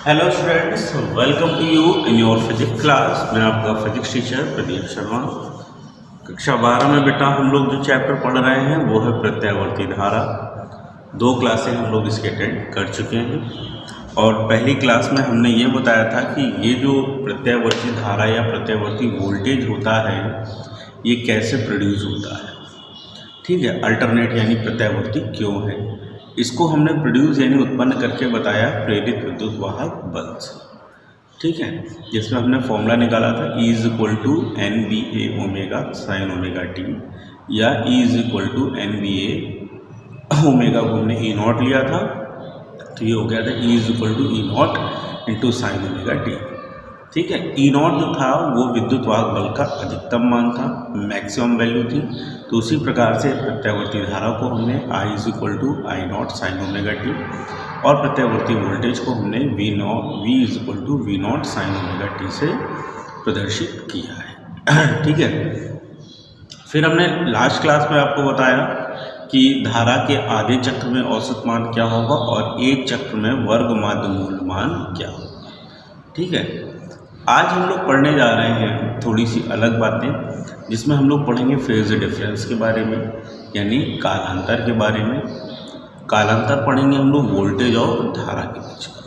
Hello students, welcome to you in your physics class. मैं आपका physics teacher Pradeep Sharma. कक्षा 12 में बेटा हम लोग जो चैप्टर पढ़ रहे हैं वो है प्रत्यावर्ती धारा। 2 क्लासें हम लोग इसके अटेंड कर चुके हैं और पहली क्लास में हमने ये बताया था कि ये जो प्रत्यावर्ती धारा या प्रत्यावर्ती वोल्टेज होता है ये कैसे प्रोड्यूस होता है। ठीक है, अल्टरनेट यानी प्रत्यावर्ती क्यों है, इसको हमने प्रोड्यूस यानी उत्पन्न करके बताया प्रेरित विद्युत वाहक बल से। ठीक है, जिसमें हमने फॉर्मूला निकाला था E = NBA omega sine omega T, या E = NBA ओमेगा को हमने E0 लिया था तो ये हो गया था E = E0 × sign omega T. ठीक है, E0 जो था वो विद्युत वाहक बल का अधिकतम मान था, मैक्सिमम वैल्यू थी। तो उसी प्रकार से प्रत्यावर्ती धारा को हमने I = I0 sign omega T और प्रत्यावर्ती वोल्टेज को हमने V = V0 sign omega T से प्रदर्शित किया है। ठीक है, फिर हमने लास्ट क्लास में आपको बताया कि धारा के आधे चक्र में औसत मान क्या होगा और एक चक्र में वर्ग माध्य मूल मान क्या होगा। ठीक है, आज हम लोग पढ़ने जा रहे हैं थोड़ी सी अलग बातें, जिसमें हम लोग पढ़ेंगे फेज डिफरेंस के बारे में, यानी कालांतर के बारे में। कालांतर पढ़ेंगे हम लोग वोल्टेज और धारा के बीच का।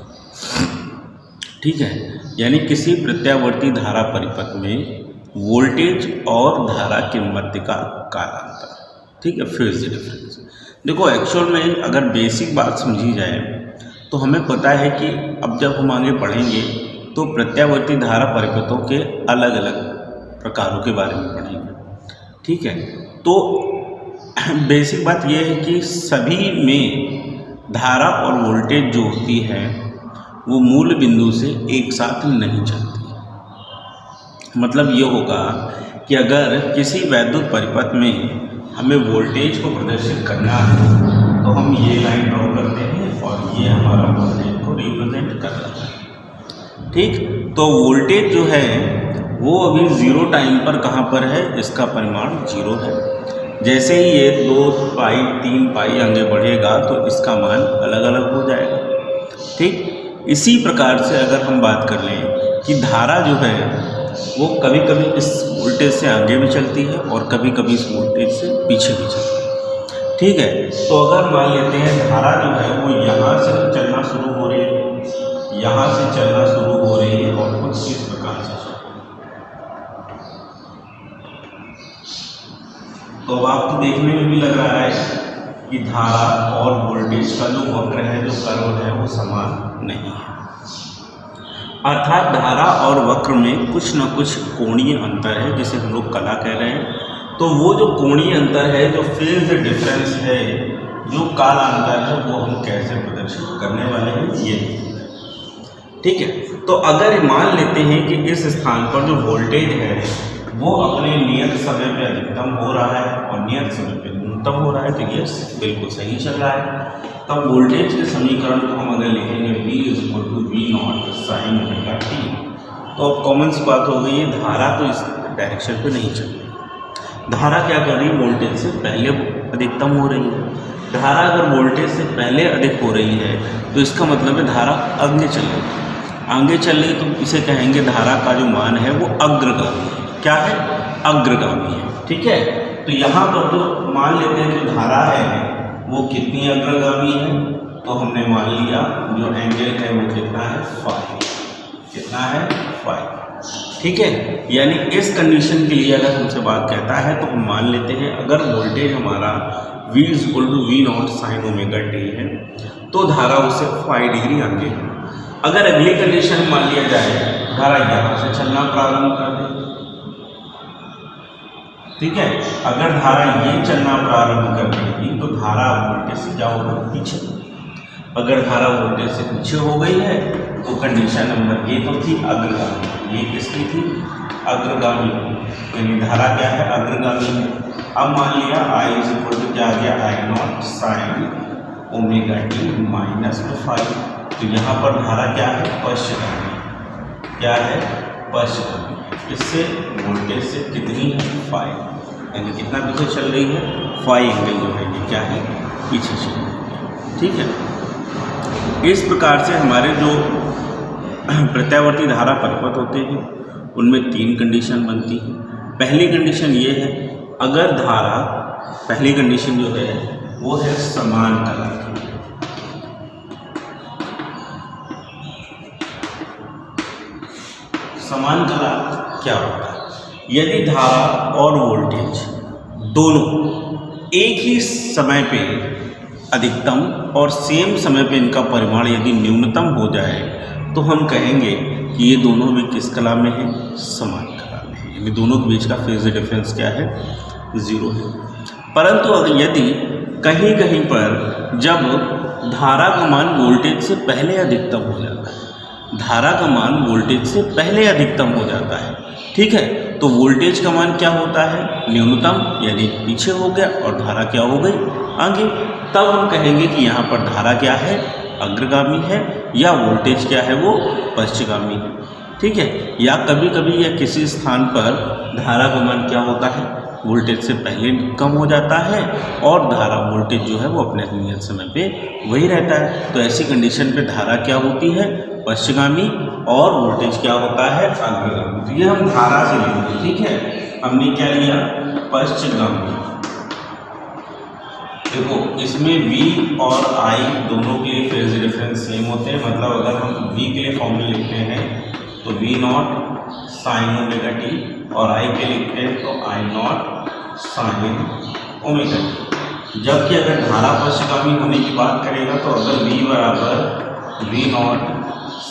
ठीक है, यानी किसी प्रत्यावर्ती धारा परिपथ में वोल्टेज और धारा के मध्य का कालांतर। ठीक है, फेज डिफरेंस। देखो एक्चुअल में अगर बेसिक बात समझी जाए तो हमें पता है कि अब जब हम आगे पढ़ेंगे तो प्रत्यावर्ती धारा परिपथों के अलग अलग प्रकारों के बारे में पढ़ेंगे। ठीक है, तो बेसिक बात यह है कि सभी में धारा और वोल्टेज जो होती है वो मूल बिंदु से एक साथ नहीं चलती। मतलब ये होगा कि अगर किसी वैद्युत परिपथ में हमें वोल्टेज को प्रदर्शित करना है तो हम ये लाइन ड्रॉ करते हैं और ये हमारा वोल्टेज को रिप्रेजेंट कर रहा है। ठीक, तो वोल्टेज जो है वो अभी 0 टाइम पर कहाँ पर है, इसका परिमाण 0 है। जैसे ही ये 2 पाई 3 पाई आगे बढ़ेगा तो इसका मान अलग अलग हो जाएगा। ठीक, इसी प्रकार से अगर हम बात कर लें कि धारा जो है वो कभी कभी इस वोल्टेज से आगे भी चलती है और कभी कभी इस वोल्टेज से पीछे भी चलती है। ठीक है, तो अगर मान लेते हैं धारा जो है वो यहाँ से चलना शुरू हो रही है, यहाँ से चलना शुरू हो रही है और कुछ इस प्रकार से चल, तो अब आपको देखने में भी लग रहा है कि धारा और वोल्टेज का जो वक्र है, जो कर्व है, वो समान नहीं है। अर्थात धारा और वक्र में कुछ न कुछ कोणीय अंतर है, जिसे हम लोग कला कह रहे हैं। तो वो जो कोणीय अंतर है, जो फेज डिफरेंस है, जो कालांतर है, वो हम कैसे प्रदर्शित करने वाले हैं ये। ठीक है, तो अगर मान लेते हैं कि इस स्थान पर जो वोल्टेज है वो अपने नियत समय पे अधिकतम हो रहा है और नियत समय पे न्यूनतम हो रहा है, तो ये बिल्कुल सही चल रहा है। तब वोल्टेज के समीकरण को हम अगर लिखेंगे V = V0 sign omega T, तो अब कॉमन सी बात हो गई है, धारा तो इस डायरेक्शन पे नहीं चल रही। धारा क्या कर रही है, वोल्टेज से पहले अधिकतम हो रही है। धारा अगर वोल्टेज से पहले अधिक हो रही है तो इसका मतलब है धारा आगे चल रही है। आगे चल रही तो इसे कहेंगे धारा का जो मान है वो अग्रगामी है। क्या है, अग्रगामी है। ठीक है, तो यहाँ पर जो मान लेते हैं जो धारा है वो कितनी अग्रगामी है, तो हमने मान लिया जो एंगल है वो कितना है, फाई। कितना है, फाई। ठीक है, यानी इस कंडीशन के लिए अगर हमसे बात कहता है तो हम मान लेते हैं अगर वोल्टेज हमारा V = V0 sign omega T है तो धारा उससे 5 डिग्री आगे है। अगर अगली कंडीशन मान लिया जाए धारा यहाँ से चलना प्रारंभ कर दे। ठीक है, अगर धारा ये चलना प्रारंभ कर देगी तो धारा वोल्टेज से क्या होगा, पीछे। अगर धारा वोल्टेज से पीछे हो गई है तो कंडीशन नंबर ए तो थी अग्रगामी, ये किसकी थी, अग्रगामी, यानी धारा क्या है, अग्रगामी है। अब मान लिया I = क्या आ गया, I0 साइन ओमेगा टी -5, तो यहाँ पर धारा क्या है, पश्चगामी। क्या है, पश्चगामी। इससे वोल्टेज से कितनी है, 5, यानी कितना पीछे चल रही है, 5 एंगल जो है ये क्या है, पीछे चल रही है। ठीक है, इस प्रकार से हमारे जो प्रत्यावर्ती धारा परिपथ होते हैं उनमें 3 कंडीशन बनती हैं। पहली कंडीशन ये है, अगर धारा, पहली कंडीशन जो है वो है समान कला की। समान कला क्या होता है? यदि धारा और वोल्टेज दोनों एक ही समय पे अधिकतम और सेम समय पे इनका परिमाण यदि न्यूनतम हो जाए तो हम कहेंगे कि ये दोनों भी किस कला में है? समान कला में है। यानी दोनों के बीच का फेज डिफरेंस क्या है? 0 है। परंतु अगर यदि कहीं कहीं पर जब धारा का मान वोल्टेज से पहले अधिकतम हो जाता है, धारा का मान वोल्टेज से पहले अधिकतम हो जाता है, ठीक है, तो वोल्टेज का मान क्या होता है? न्यूनतम, यानी पीछे हो गया और धारा क्या हो गई? आगे। तब हम कहेंगे कि यहाँ पर धारा क्या है? अग्रगामी है, या वोल्टेज क्या है? वो पश्चगामी है, ठीक है। या कभी कभी या किसी स्थान पर धारा का मान क्या होता है? वोल्टेज से पहले कम हो जाता है और धारा वोल्टेज जो है वो अपने नियत समय पे वही रहता है। तो ऐसी कंडीशन पे धारा क्या होती है? पश्चगामी, और वोल्टेज क्या होता है? अग्रगामी। तो ये हम धारा से लेंगे, ठीक है। हमने क्या लिया? पश्चगामी। देखो इसमें V और I दोनों के लिए फेज डिफरेंस सेम होते हैं। मतलब अगर हम V के लिए फॉर्मूला लिखते हैं तो V0 sin ओमेगा t, और I के लिखते हैं तो I0 sin ओमेगा t। जबकि अगर धारा पश्चगामी होने की बात करेगा तो अगर V बराबर V0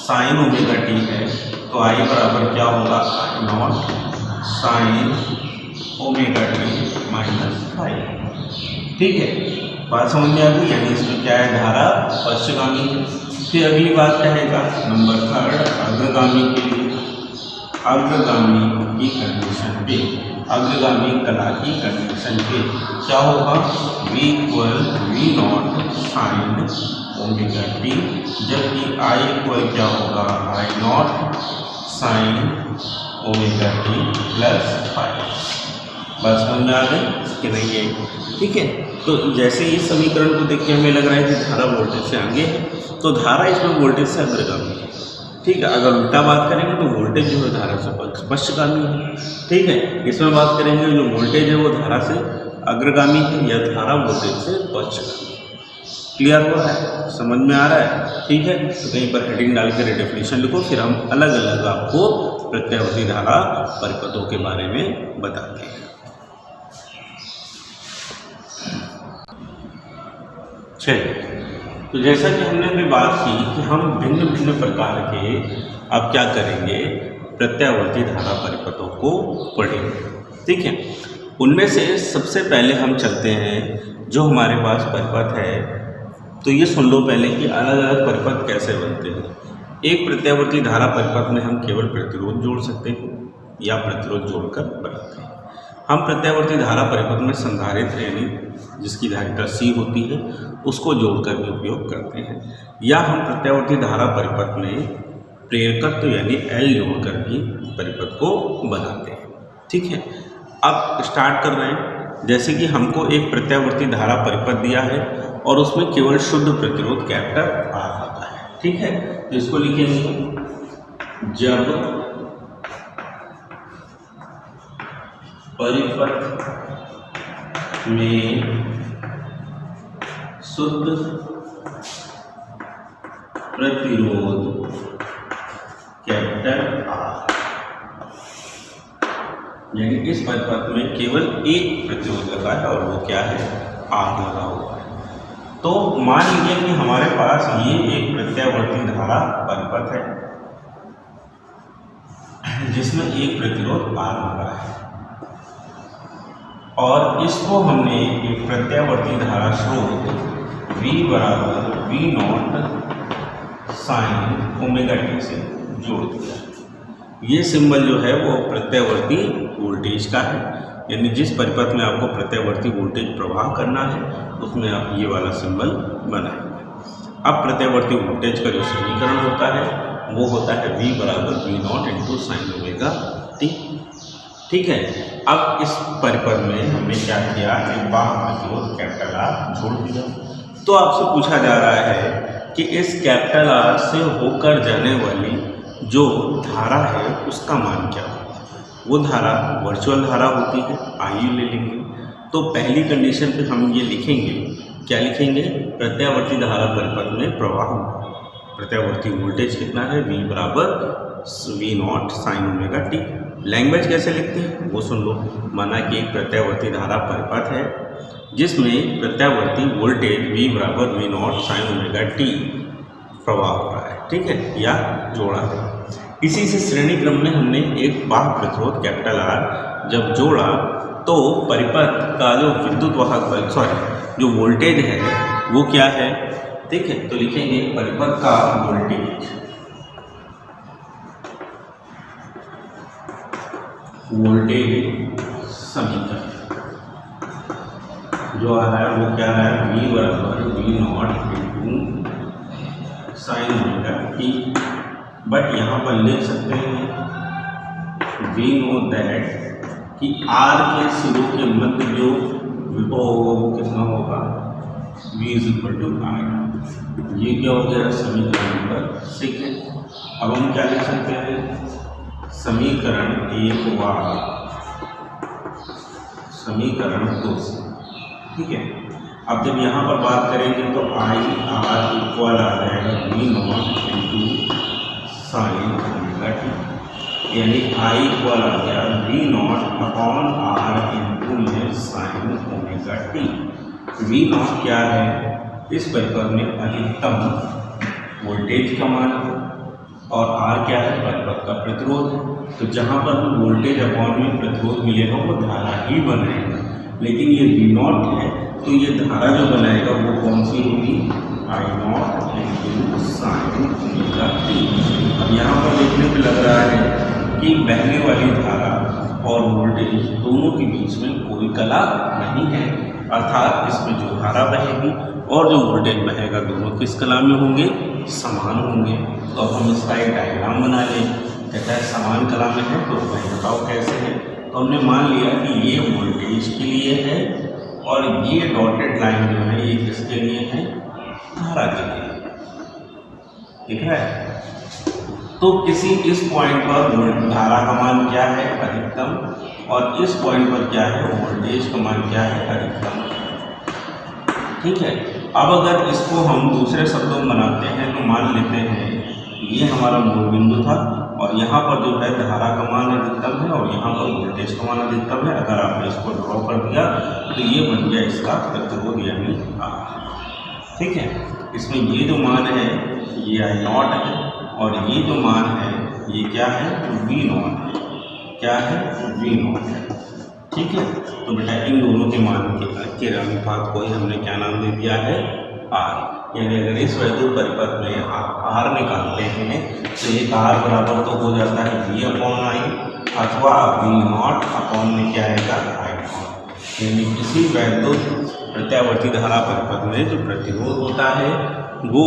sin ओमेगा t है तो I बराबर क्या होगा? I0 sin omega t -5। ठीक है, बात समझ में आ गई। यानी इसमें क्या है? धारा पश्चगामी है। फिर अगली बात कहेगा नंबर 3 अग्रगामी के लिए। अग्रगामी की कंडीशन पे, अग्रगामी कला की कंडीशन पे क्या होगा? V = V0 sin omega t, जबकि I = क्या होगा? I0 sin omega t +5। बात समझ में आ गई कि नहीं है? ठीक है। तो जैसे इस समीकरण को देख के हमें लग रहा है कि धारा वोल्टेज से आगे है, तो धारा इसमें वोल्टेज से अग्रगामी है, ठीक है। अगर उल्टा बात करेंगे तो वोल्टेज जो है धारा से पश्चगामी है, ठीक है। इसमें बात करेंगे जो वोल्टेज है वो धारा से अग्रगामी है या धारा वोल्टेज से पश्चगामी है। क्लियर हो रहा है? समझ में आ रहा है? ठीक है। तो कहीं पर हेडिंग डाल कर डेफिनेशन लिखो, फिर हम अलग अलग आपको प्रत्यावर्ती धारा परिपथों के बारे में बताते हैं। चलिए, तो जैसा कि हमने अभी बात की कि हम भिन्न भिन्न प्रकार के अब क्या करेंगे? प्रत्यावर्ती धारा परिपथों को पढ़ेंगे, ठीक है। उनमें से सबसे पहले हम चलते हैं जो हमारे पास परिपथ है, तो ये सुन लो पहले कि अलग अलग परिपथ कैसे बनते हैं। एक प्रत्यावर्ती धारा परिपथ में हम केवल प्रतिरोध जोड़ सकते हैं या प्रतिरोध जोड़कर बनाते हैं। हम प्रत्यावर्ती धारा परिपथ में संधारित्र यानी जिसकी धारिता C होती है उसको जोड़कर भी उपयोग करते हैं, या हम प्रत्यावर्ती धारा परिपथ में प्रेरकत्व यानी L जोड़कर भी परिपथ को बनाते हैं, ठीक है। अब स्टार्ट कर रहे हैं। जैसे कि हमको एक प्रत्यावर्ती धारा परिपथ दिया है और उसमें केवल शुद्ध प्रतिरोध कैपिटल R आता है, ठीक है। तो इसको लिखेंगे, जब परिपथ में शुद्ध प्रतिरोध कैपिटल R, यानी इस परिपथ में केवल एक प्रतिरोध लगा है और वो क्या है? R लगा हुआ है। तो मान लीजिए कि हमारे पास ये एक प्रत्यावर्ती धारा परिपथ है जिसमें एक प्रतिरोध R लगा है, और इसको हमने एक प्रत्यावर्ती धारा स्रोत V बराबर V0 sin ओमेगा t से जोड़ दिया। ये सिंबल जो है वो प्रत्यावर्ती वोल्टेज का है, यानी जिस परिपथ में आपको प्रत्यावर्ती वोल्टेज प्रवाह करना है उसमें आप ये वाला सिंबल बनाएंगे। अब प्रत्यावर्ती वोल्टेज का जो समीकरण होता है वो होता है V बराबर V0 × sin ओमेगा t, ठीक है। अब इस परिपथ में हमने क्या किया? एक बाह्य प्रतिरोध कैपिटल R जोड़ दिया। तो आपसे पूछा जा रहा है कि इस कैपिटल R से होकर जाने वाली जो धारा है उसका मान क्या होगा। वो धारा वर्चुअल धारा होती है, आइए ले लेंगे। तो पहली कंडीशन पे हम ये लिखेंगे, क्या लिखेंगे, प्रत्यावर्ती धारा परिपथ में प्रवाह, प्रत्यावर्ती वोल्टेज कितना है, V बराबर V0 sign omega T. Language कैसे लिखते हैं वो सुन लो। माना कि एक प्रत्यावर्ती धारा परिपथ है जिसमें प्रत्यावर्ती वोल्टेज V बराबर V0 साइन ओमेगा टी प्रवाह हो रहा है, ठीक है, या जोड़ा है। इसी से श्रेणी क्रम में हमने एक बाह्य प्रतिरोध कैपिटल R जब जोड़ा तो परिपथ का जो विद्युत वाहक जो वोल्टेज है वो क्या है, ठीक है। तो लिखेंगे परिपथ का वोल्टेज, समीकरण जो आ रहा है वो क्या है, V बराबर V0 into sine omega T. But यहाँ पर लिख सकते हैं वी नो दैट कि R के सिरों के मध्य जो विभव होगा वो कितना होगा, V is equal to I। ये क्या हो गया, समीकरण नंबर 6 है। अब हम क्या लिख सकते हैं, समीकरण 1 व समीकरण 2 से, ठीक है। अब जब यहाँ पर बात करेंगे तो I R इक्वल आ जाएगा V0 into sine omega T, यानी I इक्वल आ गया V0 अपॉन R इंटू में साइन ओमेगा टी। V0 क्या है, इस परिपथ में अधिकतम वोल्टेज का मान है और R क्या है, परिपथ का प्रतिरोध है। तो जहाँ पर भी वोल्टेज अपॉन में प्रतिरोध मिलेगा वो धारा ही बनाएगा, लेकिन ये V0 है तो ये धारा जो बनाएगा वो कौन सी होगी, I0 into sine omega T. अब यहाँ पर देखने पे लग रहा है कि बहने वाली धारा और वोल्टेज दोनों के बीच में कोई कला नहीं है, अर्थात इसमें जो धारा बहेगी और जो वोल्टेज बहेगा दोनों किस कला में होंगे, समान होंगे। तो अब हम इसका एक डायग्राम बना लें। कहता है समान कला में है तो भाई बताओ कैसे है। तो हमने मान लिया कि ये वोल्टेज के लिए है और ये डॉटेड लाइन जो है ये किसके लिए है, धारा के लिए, ठीक है। तो किसी इस पॉइंट पर धारा का मान क्या है, अधिकतम, और इस पॉइंट पर क्या है, वोल्टेज का मान क्या है, अधिकतम, ठीक है। अब अगर इसको हम दूसरे शब्दों में बनाते हैं तो मान लेते हैं ये हमारा मूल बिंदु था और यहाँ पर जो है धारा का मान अधिकतम है और यहाँ पर वोल्टेज का मान अधिकतम है। अगर आपने इसको ड्रॉ कर दिया तो ये बन गया इसका प्रतिरोध यानी R, ठीक है। इसमें ये जो मान है ये I0 है और ये जो मान है ये क्या है, V0 है, क्या है, V0 है, ठीक है। तो बेटा इन दोनों के मान के अनुपात को ही हमने क्या नाम दे दिया है, R। यानी अगर इस वैद्युत परिपथ में आप R निकालते हैं तो एक R बराबर तो हो जाता है V अपॉन I अथवा V0 अपॉन में क्या आएगा, I0। यानी किसी वैद्युत प्रत्यावर्ती धारा परिपथ में जो प्रतिरोध होता है वो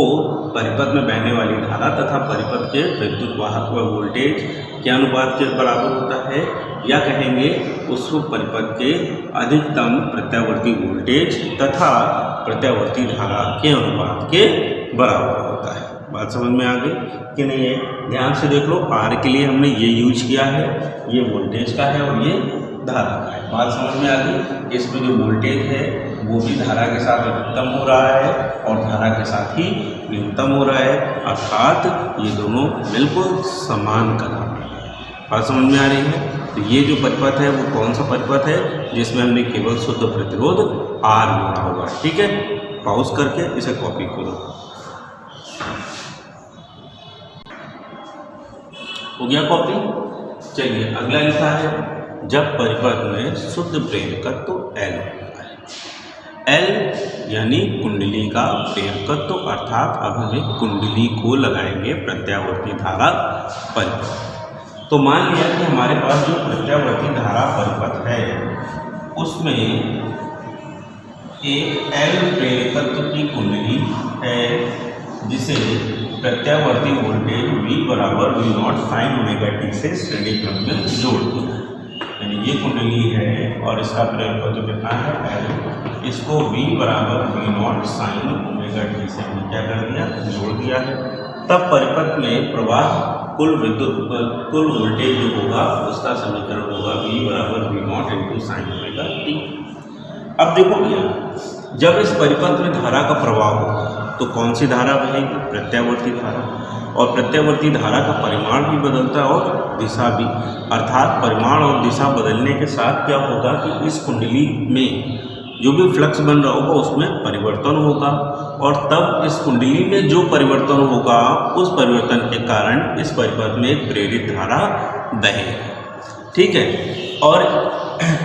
परिपथ में बहने वाली धारा तथा परिपथ के विद्युत वाहक व वोल्टेज के अनुपात के बराबर होता है, या कहेंगे उस परिपथ के अधिकतम प्रत्यावर्ती वोल्टेज तथा प्रत्यावर्ती धारा के अनुपात के बराबर होता है। बात समझ में आ गई कि नहीं है, ध्यान से देख लो। R के लिए हमने ये यूज किया है, ये वोल्टेज का है और ये धारा का है। बात समझ में आ गई। इसमें जो वोल्टेज है वो भी धारा के साथ अधिकतम हो रहा है और धारा के साथ ही न्यूनतम हो रहा है, अर्थात ये दोनों बिल्कुल समान कला में है। बात समझ में आ रही है। तो ये जो परिपथ है वो कौन सा परिपथ है, जिसमें हमने केवल शुद्ध प्रतिरोध R जोड़ा होगा, ठीक है। पॉज करके इसे कॉपी करो। हो गया कॉपी। चलिए अगला लिखा है, जब परिपथ में शुद्ध प्रेरकत्व L होता है। L यानी कुंडली का प्रेरकत्व, अर्थात अब हम एक कुंडली को लगाएंगे प्रत्यावर्ती धारा परिपथ। तो मान लिया कि हमारे पास जो प्रत्यावर्ती धारा परिपथ है उसमें एक L प्रेरकत्व की कुंडली है जिसे प्रत्यावर्ती वोल्टेज V बराबर V0 साइन ओमेगा टी से श्रेणी क्रम में जोड़ दिया है। यानी ये कुंडली है और इसका प्रेरकत्व कितना है, L। इसको V बराबर V0 साइन ओमेगा टी से हमने क्या कर दिया, जोड़ दिया है। तब परिपथ में प्रवाह कुल वोल्टेज जो होगा उसका समीकरण होगा V बराबर V0 into sine omega T. अब देखो भैया, जब इस परिपथ में धारा का प्रवाह होगा तो कौन सी धारा बहेगी? प्रत्यावर्ती धारा। और प्रत्यावर्ती धारा का परिमाण भी बदलता है और दिशा भी, अर्थात परिमाण और दिशा बदलने के साथ क्या होगा कि इस कुंडली में जो भी फ्लक्स बन रहा होगा उसमें परिवर्तन होगा, और तब इस कुंडली में जो परिवर्तन होगा उस परिवर्तन के कारण इस परिपथ में एक प्रेरित धारा बहेगी। ठीक है, और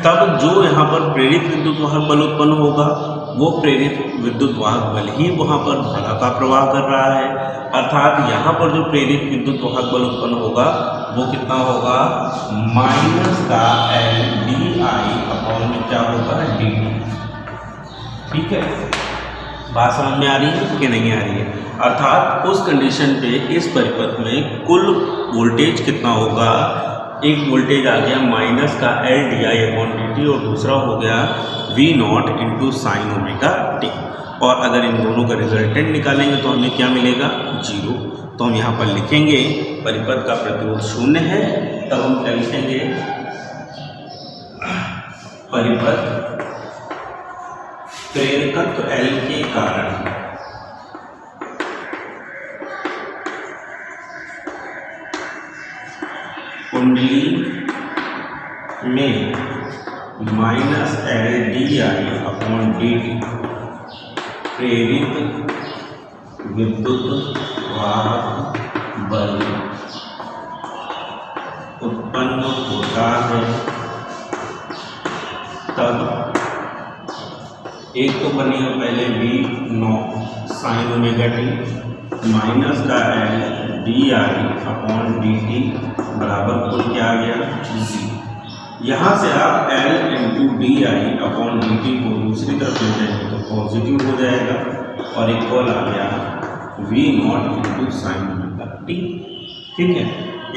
तब जो यहाँ पर प्रेरित विद्युत वाहक बल उत्पन्न होगा वो प्रेरित विद्युत वाहक बल ही वहाँ पर धारा का प्रवाह कर रहा है, अर्थात यहाँ पर जो प्रेरित विद्युत वाहक बल उत्पन्न होगा वो कितना होगा? माइनस का L DI अपॉन में क्या होगा? dt। ठीक है, बात समझ में आ रही है कि नहीं आ रही है? अर्थात उस कंडीशन पे इस परिपथ में कुल वोल्टेज कितना होगा? एक वोल्टेज आ गया माइनस का L DI अपॉन dt और दूसरा हो गया V0 into sine omega T. और अगर इन दोनों का रिजल्टेंट निकालेंगे तो हमें क्या मिलेगा? 0। तो हम यहाँ पर लिखेंगे परिपथ का प्रतिरोध 0 है, तब हम क्या लिखेंगे? परिपथ प्रेरकत्व L के कारण कुंडली में minus L DI upon dt प्रेरित विद्युत वाहक बल उत्पन्न होता है। तब एक तो बनेगा पहले V0 sign omega t minus का L DI अपॉन dt बराबर कुल क्या आ गया? G। यहाँ से आप L into DI upon dt को दूसरी तरफ ले जाएंगे तो पॉजिटिव हो जाएगा और इक्वल आ गया V0 into sine omega T. ठीक है,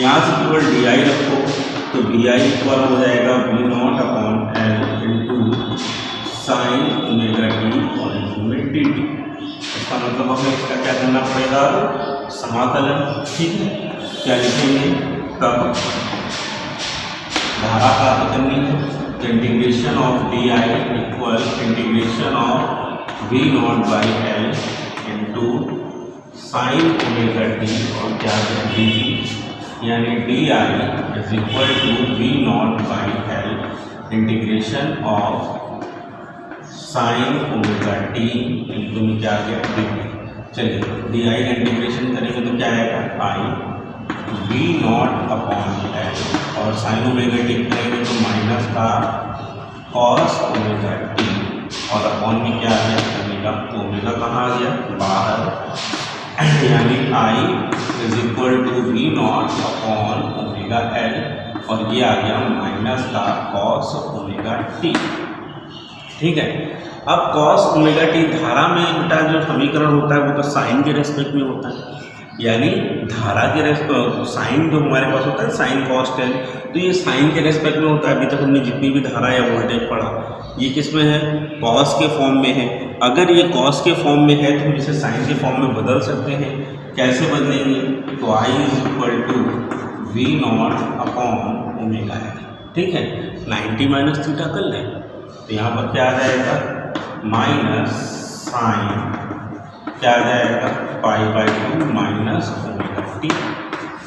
यहाँ से केवल DI रखो तो DI इक्वल हो जाएगा V0 upon L into sine omega T और इंटू में dt। इसका मतलब हमें इसका क्या करना पड़ेगा? समाकलन। ठीक है, क्या लिखेंगे? तब धारा प्राप्त करनी है, integration of DI equal integration of V0 by L into sine omega T और क्या है dt, यानी DI is equal to V0 by L integration of sine omega T into में क्या गया? dt। चलिए DI का इंटीग्रेशन करेंगे तो क्या आएगा? I V0 अपॉन L और साइन ओमेगा टी करेंगे तो माइनस का कॉस ओमेगा टी और अपॉन में क्या आ गया? ओमेगा। तो ओमेगा कहाँ आ गया? बाहर, यानी I is equal to V0 upon omega L और ये आ गया माइनस का कॉस ओमेगा टी। ठीक है, अब कॉस ओमेगा टी धारा में बेटा जो समीकरण होता है वो तो साइन के रेस्पेक्ट में होता है, यानी धारा के साइन जो हमारे पास होता है साइन कॉस टेन, तो ये साइन के रेस्पेक्ट में होता है। अभी तक हमने जितनी भी धारा या वोल्टेज पढ़ा ये किस में है? कॉस के फॉर्म में है। अगर ये कॉस के फॉर्म में है तो हम इसे साइन के फॉर्म में बदल सकते हैं। कैसे बदलेंगे? तो I is equal to V0 upon omega है। ठीक है, 90 माइनस थीटा कर लें तो यहाँ पर क्या आ जाएगा? माइनस साइन क्या आ जाएगा? पाई बाई 2 माइनस ओमेगा टी।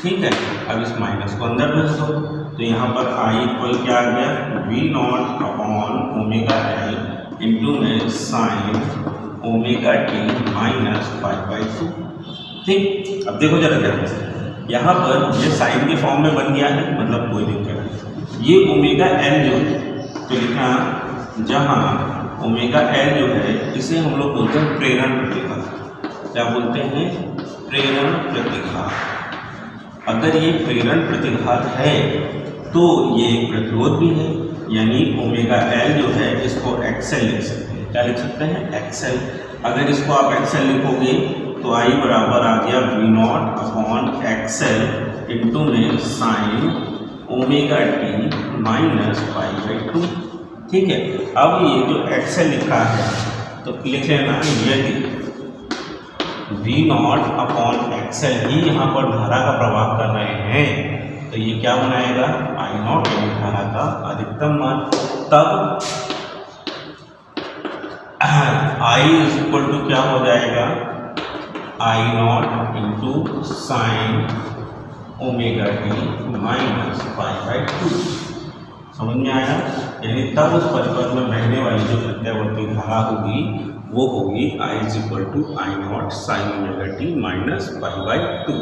ठीक है, अब इस माइनस को अंदर भेज दो तो यहाँ पर I इक्वल क्या आ गया? V0 upon omega L into में sine omega t minus pi by 2। ठीक, अब देखो जरा ध्यान से, यहाँ पर ये साइन के फॉर्म में बन गया है, मतलब कोई दिक्कत नहीं। ये ओमेगा L जो है तो लिखना, जहाँ ओमेगा L जो है इसे हम लोग बोलते हैं प्रेरण प्रतिघात। क्या बोलते हैं? प्रेरण प्रतिघात। अगर ये प्रेरण प्रतिघात है तो ये एक प्रतिरोध भी है, यानी ओमेगा L जो है इसको XL लिख सकते हैं। क्या लिख सकते हैं? XL। अगर इसको आप XL लिखोगे तो I बराबर आ गया V0 अपॉन XL इंटू में sine omega t minus pi by 2। ठीक है, अब ये जो XL लिखा है तो लिख लेना, यदि वी नॉट अपॉन एक्सएल ही यहाँ पर धारा का प्रवाह कर रहे हैं, तो ये क्या बनाएगा, आई नॉट यानी धारा का अधिकतम मान। तब आई इज इक्वल टू क्या हो जाएगा, I naught into sine omega t minus π/2। समझ में आया? यानी तब उस परिपथ में बहने वाली जो प्रत्यावर्ती धारा होगी वो होगी I is equal to I naught sine omega t minus π/2।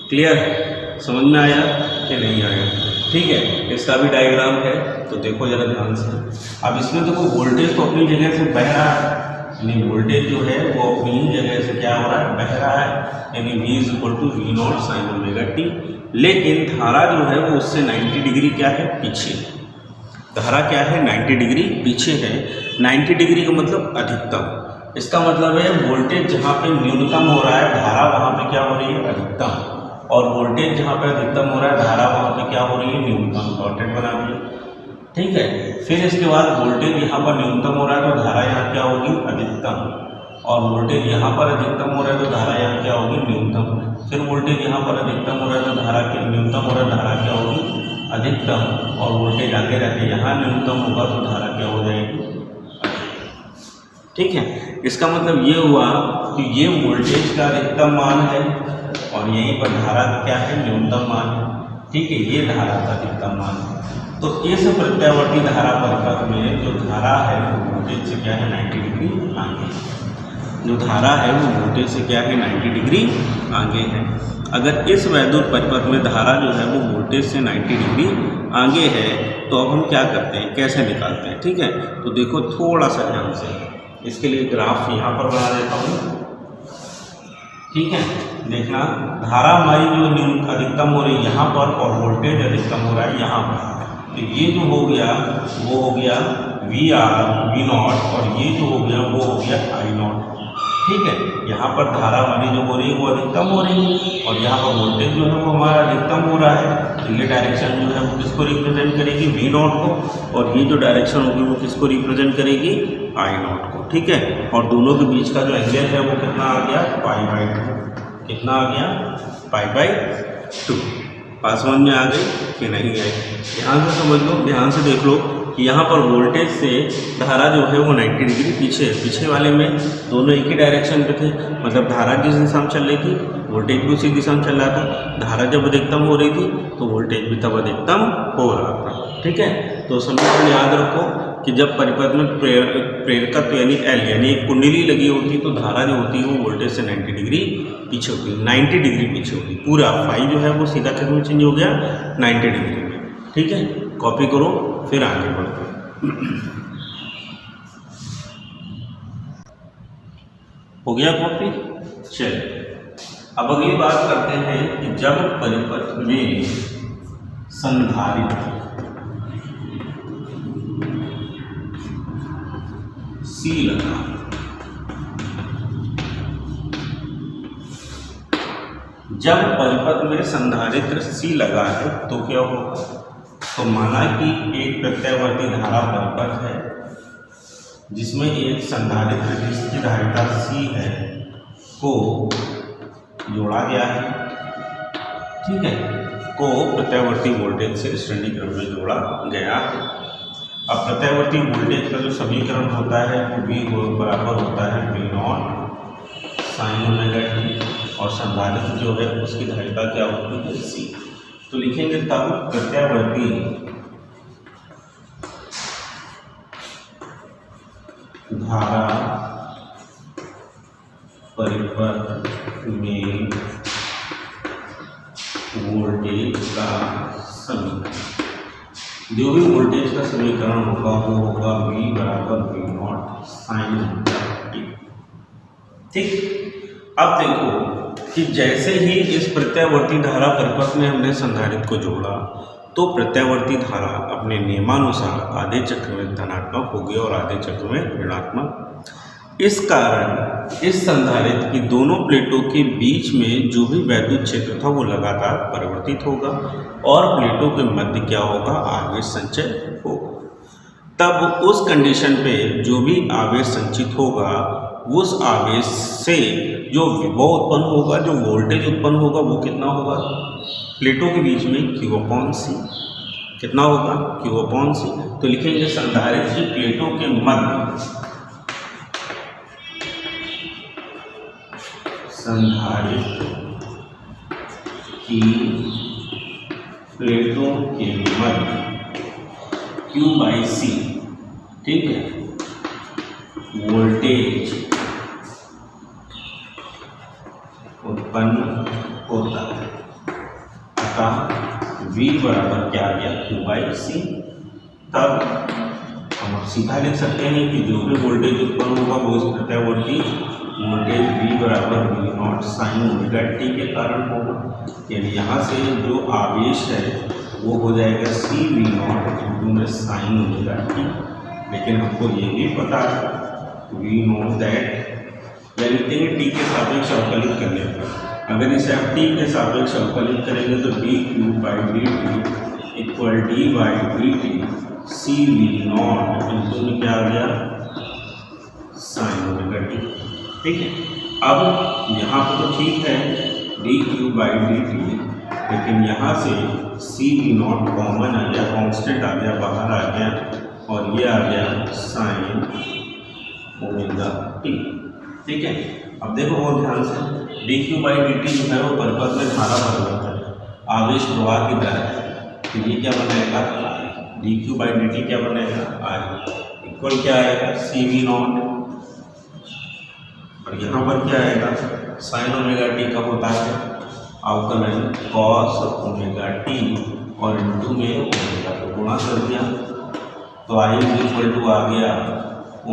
Clear है? समझ में आया कि नहीं आया? ठीक है, इसका भी डायग्राम है तो देखो जरा ध्यान से। अब इसमें देखो वोल्टेज तो अपनी जगह से बह रहा है, यानी वोल्टेज जो है वो अपनी ही जगह से क्या हो रहा है, बह रहा है, यानी V is equal to V naught sine omega T. लेकिन धारा जो है वो उससे 90 डिग्री क्या है, पीछे है। धारा क्या है, 90 डिग्री पीछे है। 90 डिग्री का मतलब अधिकतम। इसका मतलब है वोल्टेज जहाँ पे न्यूनतम हो रहा है, धारा वहाँ पे क्या हो रही है, अधिकतम। और वोल्टेज जहाँ पे अधिकतम हो रहा है, धारा वहाँ पे क्या हो रही है, न्यूनतम। डॉटेड बना दिए, ठीक है। फिर इसके बाद वोल्टेज यहाँ पर न्यूनतम हो रहा है तो धारा यहाँ क्या होगी, अधिकतम। और वोल्टेज यहाँ पर अधिकतम हो रहा है तो धारा यहाँ क्या होगी, न्यूनतम। फिर वोल्टेज यहाँ पर अधिकतम हो रहा है तो धारा क्या, न्यूनतम हो रहा है, धारा क्या होगी, अधिकतम। और वोल्टेज आगे जाके यहाँ न्यूनतम होगा तो धारा क्या हो जाएगी, ठीक है। इसका मतलब ये हुआ कि ये वोल्टेज का अधिकतम मान है और यहीं पर धारा क्या है, न्यूनतम मान है, ठीक है। ये धारा का अधिकतम मान है। तो इस प्रत्यावर्ती धारा परिपथ में जो धारा है वो वोल्टेज से क्या है, 90 डिग्री आगे। जो धारा है वो वोल्टेज से क्या है, 90 डिग्री आगे है। अगर इस वैद्युत परिपथ में धारा जो है वो वोल्टेज से 90 डिग्री आगे है तो अब हम क्या करते हैं, कैसे निकालते हैं, ठीक है। तो देखो थोड़ा सा ध्यान से, इसके लिए ग्राफ यहाँ पर बना देता हूँ, ठीक है। देखना, धारा हमारी जो अधिकतम हो रही है यहाँ पर और वोल्टेज अधिकतम हो रहा है यहाँ पर। तो ये जो हो गया वो हो गया वी आर वी नॉट और ये जो हो गया वो हो गया आई नॉट, ठीक है। यहाँ पर धारा हमारी जो हो रही है वो अधिकतम हो रही है और यहाँ पर वोल्टेज जो है वो हमारा अधिकतम हो रहा है। तो ये डायरेक्शन जो है वो किसको रिप्रेजेंट करेगी, वी नॉट को, और ये जो डायरेक्शन होगी वो किसको रिप्रेजेंट करेगी, आई नॉट को, ठीक है। और दोनों के बीच का जो एंगल है वो कितना आ गया, π/2। कितना आ गया, π/2। बात समझ में आ गई कि नहीं आई? ध्यान से समझ लो, ध्यान से देख लो कि यहाँ पर वोल्टेज से धारा जो है वो 90 डिग्री पीछे है। पीछे वाले में दोनों एक ही डायरेक्शन पे थे, मतलब धारा जिस दिशा में चल रही थी वोल्टेज भी उसी दिशा में चल रहा था। धारा जब अधिकतम हो रही थी तो वोल्टेज भी तब अधिकतम हो रहा था, ठीक है। तो समीकरण याद रखो कि जब परिपथ में प्रेरकत्व यानी एल यानी एक कुंडली लगी होती तो धारा जो होती है वो वोल्टेज से 90 डिग्री पीछे होती है, 90 डिग्री पीछे होती। पूरा फाई जो है वो सीधा किस में चेंज हो गया, 90 डिग्री में, ठीक है। कॉपी करो फिर आगे बढ़ते हैं। हो गया कॉपी? चलिए अब अगली बात करते हैं कि जब परिपथ में संधारित्र C लगा, जब परिपथ में संधारित्र C लगा है तो क्या होगा, तो माना कि एक प्रत्यावर्ती धारा परिपथ है जिसमें एक संधारित्र जिसकी धारिता C है को जोड़ा गया है, ठीक है, को प्रत्यावर्ती वोल्टेज से श्रेणी क्रम में जोड़ा गया है। अब प्रत्यावर्ती वोल्टेज का जो समीकरण होता है वो V बराबर होता है V naught sine omega T और संधारित्र जो है उसकी धारिता क्या होती है, C। तो लिखेंगे तब प्रत्यावर्ती धारा परिपथ में वोल्टेज का समीकरण, जो भी वोल्टेज का समीकरण होगा वो होगा V बराबर V naught sine omega T, ठीक। अब देखो कि जैसे ही इस प्रत्यावर्ती धारा परिपथ में हमने संधारित्र को जोड़ा तो प्रत्यावर्ती धारा अपने नियमानुसार आधे चक्र में धनात्मक होगी और आधे चक्र में ऋणात्मक। इस कारण इस संधारित्र की दोनों प्लेटों के बीच में जो भी वैद्युत क्षेत्र था वो लगातार परिवर्तित होगा और प्लेटों के मध्य क्या होगा, आवेश संचय होगा। तब उस कंडीशन पे जो भी आवेश संचित होगा उस आवेश से जो विभव उत्पन्न होगा, जो वोल्टेज उत्पन्न होगा, वो कितना होगा? प्लेटों के बीच में Q/C कितना होगा? Q/C। तो लिखेंगे संधारित्र की प्लेटों के मध्य, संधारित्र की प्लेटों के मध्य Q/C, ठीक है, वोल्टेज उत्पन्न होता है। अतः V बराबर क्या आ गया? Q/C। तब हम अब सीधा लिख सकते हैं कि जो भी वोल्टेज उत्पन्न होगा वो इस प्रत्यावर्ती वोल्टेज V बराबर V0 साइन ओमेगा t के कारण होगा। यानी यहाँ से जो आवेश है वो हो जाएगा CV0 में साइन ओमेगा t। लेकिन हमको ये भी पता है वी नो दैट, या लिखते हैं टी के सापेक्ष अवकलित करने पर, अगर इसे आप टी के सापेक्ष अवकलित करेंगे तो dQ/dt equal d/dt CV0 into में क्या आ गया? Sign omega t। ठीक है, अब यहाँ पर तो ठीक है dQ/dt, लेकिन यहाँ से CV0 कॉमन आ गया, कांस्टेंट आ गया, बाहर आ गया, और ये आ गया साइन ओमेगा t। ठीक है, अब देखो बहुत ध्यान से, dQ/dt जो है वो परिपथ में धारा परिवर्तन है, आवेश प्रवाह की दर है। तो ये क्या बनेगा? dQ/dt क्या बनेगा? I इक्वल क्या आएगा? CV0, और यहाँ पर क्या आएगा? साइन ओमेगा t का होता है अवकलन कॉस ओमेगा t, और इंटू में ओमेगा को गुणा कर दिया, तो I इक्वल टू आ गया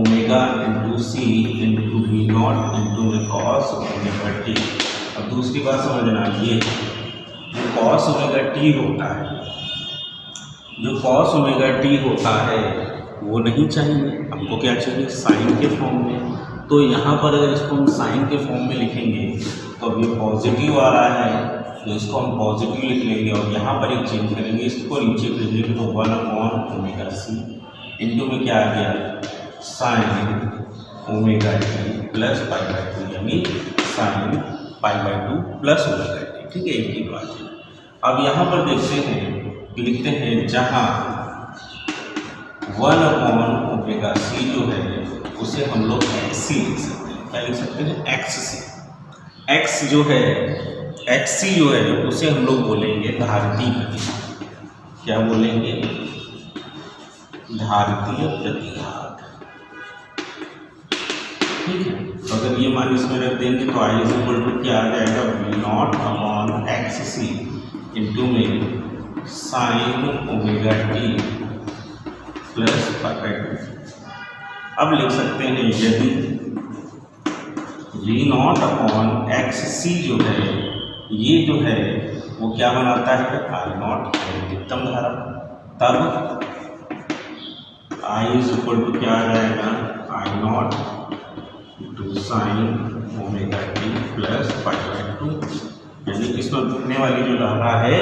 ओमेगा इंटू सी इंटू V0 इंटू में कॉस ओमेगा t। अब दूसरी बात समझना, ये जो कॉस ओमेगा t होता है, जो कॉस ओमेगा t होता है वो नहीं चाहिए हमको, क्या चाहिए? साइन के फॉर्म में। तो यहाँ पर अगर इसको हम साइन के फॉर्म में लिखेंगे तो अब ये पॉजिटिव आ रहा है, तो इसको हम पॉजिटिव लिख लेंगे, और यहाँ पर एक चेंज करेंगे, इसको नीचे भेजेंगे तो 1/ओमेगा c इंटू में क्या आ गया? साइन ओमेगा t प्लस π/2, यानी साइन π/2 प्लस ओमेगा t। ठीक है, एक ही बात है। अब यहाँ पर देखते हैं, लिखते हैं जहाँ 1/ओमेगा c जो है उसे हम लोग xc लिख सकते हैं। क्या लिख सकते हैं? xc। x जो है, xc जो है उसे हम लोग बोलेंगे धारितीय प्रतिघात। क्या बोलेंगे? धारितीय प्रतिघात। ठीक है, तो अगर ये मान इसमें रख देंगे तो I इक्वल टू क्या आ जाएगा? V0/xc इंटू में साइन ओमेगा t प्लस π/2। अब लिख सकते हैं यदि V0/xc जो है, ये जो है वो क्या बनाता है? I0 अधिकतम धारा। तब I इक्वल टू क्या आ जाएगा? I0 into sine omega t plus π/2, यानी इसमें दिखने वाली जो धारा है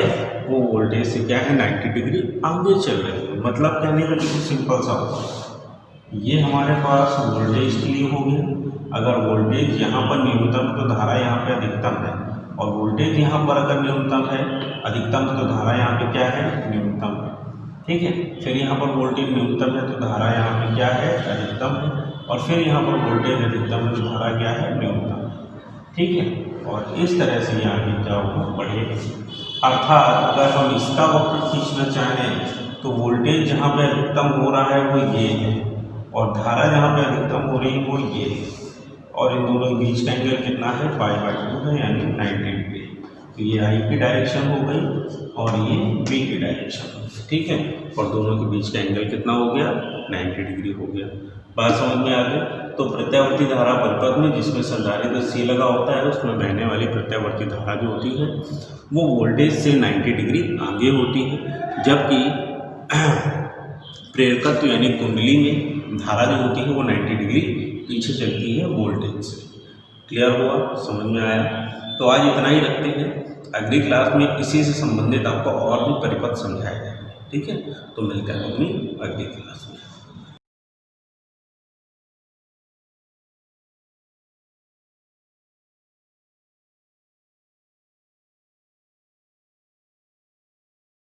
वो वोल्टेज से क्या है? 90 डिग्री आगे चल रही है। मतलब कहने का बिल्कुल सिंपल सा होता है, ये हमारे पास वोल्टेज के लिए हो गया। अगर वोल्टेज यहाँ पर न्यूनतम है तो धारा यहाँ पे अधिकतम है, और वोल्टेज यहाँ पर अगर न्यूनतम है, अधिकतम है, तो धारा यहाँ पे क्या है? न्यूनतम है। ठीक है, फिर यहाँ पर वोल्टेज न्यूनतम है तो धारा यहाँ पे क्या है? अधिकतम है, और फिर यहाँ पर वोल्टेज अधिकतम है तो धारा क्या है? न्यूनतम है। ठीक है, और इस तरह से यहाँ की क्या होगा? बढ़ेगा। अर्थात अगर हम इसका वक्र खींचना चाहें तो वोल्टेज जहाँ पे अधिकतम हो रहा है वो ये है, और धारा जहाँ पे अधिकतम हो रही है वो ये है, और इन दोनों के बीच का एंगल कितना है? π/2 है, यानी 90 डिग्री। तो ये I की डायरेक्शन हो गई और ये B की डायरेक्शन हो गई। ठीक है, और दोनों के बीच का एंगल कितना हो गया? 90 डिग्री हो गया। बात समझ में आ गई? तो प्रत्यावर्ती धारा परिपथ में जिसमें संधारित्र C लगा होता है उसमें बहने वाली प्रत्यावर्ती धारा जो होती है वो वोल्टेज से 90 डिग्री आगे होती है, जबकि प्रेरकत्व यानी कुंडली में धारा जो होती है वो 90 डिग्री पीछे चलती है वोल्टेज से। क्लियर हुआ? समझ में आया? तो आज इतना ही रखते हैं, अगली क्लास में इसी से संबंधित आपको और भी परिपथ समझाया जाएगा। ठीक है, तो मिलते हैं अपनी अगली क्लास में।